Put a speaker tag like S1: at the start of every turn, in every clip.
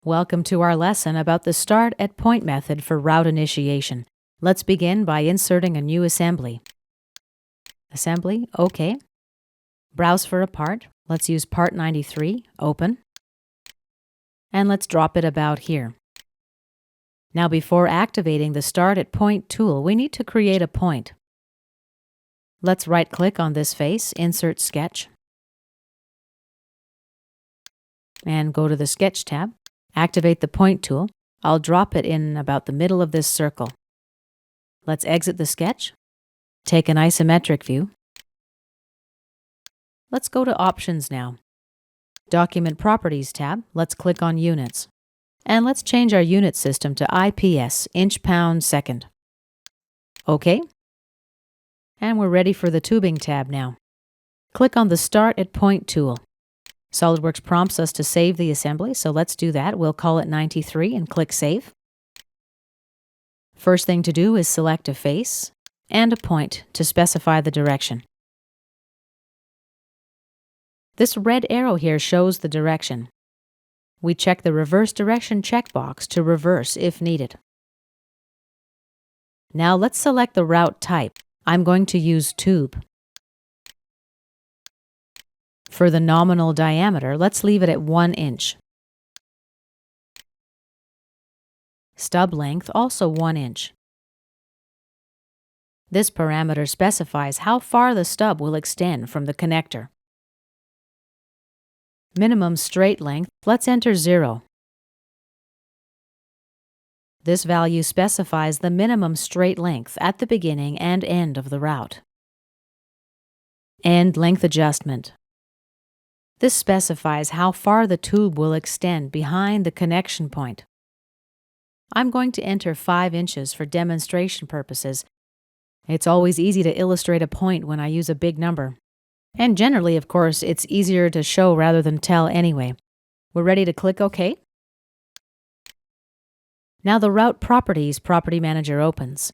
S1: Welcome to our lesson about the Start at Point method for route initiation. Let's begin by inserting a new assembly. Assembly, OK. Browse for a part. Let's use part 93, open. And let's drop it about here. Now before activating the Start at Point tool, we need to create a point. Let's right-click on this face, insert sketch, and go to the Sketch tab. Activate the Point tool. I'll drop it in about the middle of this circle. Let's exit the sketch. Take an isometric view. Let's go to Options now. Document Properties tab. Let's click on Units. And let's change our unit system to IPS, inch pound second. OK. And we're ready for the Tubing tab now. Click on the Start at Point tool. SOLIDWORKS prompts us to save the assembly, so let's do that. We'll call it 93 and click Save. First thing to do is select a face and a point to specify the direction. This red arrow here shows the direction. We check the Reverse Direction checkbox to reverse if needed. Now let's select the route type. I'm going to use tube. For the nominal diameter, let's leave it at 1 inch. Stub length, also 1 inch. This parameter specifies how far the stub will extend from the connector. Minimum straight length, let's enter 0. This value specifies the minimum straight length at the beginning and end of the route. End length adjustment. This specifies how far the tube will extend behind the connection point. I'm going to enter 5 inches for demonstration purposes. It's always easy to illustrate a point when I use a big number. And generally, of course, it's easier to show rather than tell anyway. We're ready to click OK. Now the Route Properties Property Manager opens.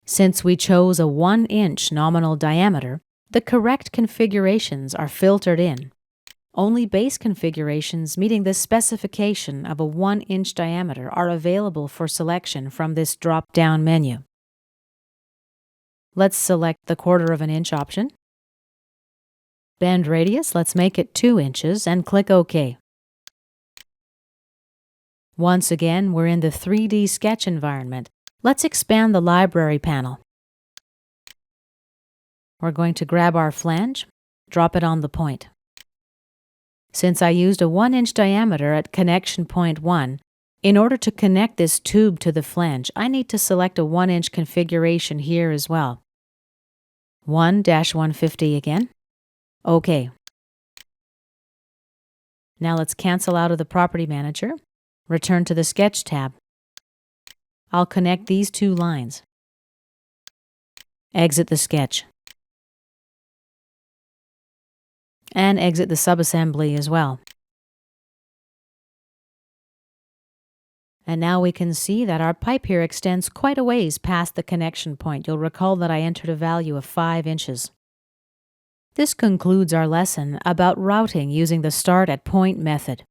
S1: Since we chose a 1 inch nominal diameter, the correct configurations are filtered in. Only base configurations meeting this specification of a 1 inch diameter are available for selection from this drop-down menu. Let's select the 1/4 of an inch option. Bend radius, let's make it 2 inches and click OK. Once again, we're in the 3D sketch environment. Let's expand the Library panel. We're going to grab our flange, drop it on the point. Since I used a 1 inch diameter at connection point 1, in order to connect this tube to the flange, I need to select a 1 inch configuration here as well. 1-150 again. OK. Now let's cancel out of the Property Manager. Return to the Sketch tab. I'll connect these 2 lines. Exit the sketch. And exit the subassembly as well. And now we can see that our pipe here extends quite a ways past the connection point. You'll recall that I entered a value of 5 inches. This concludes our lesson about routing using the Start at Point method.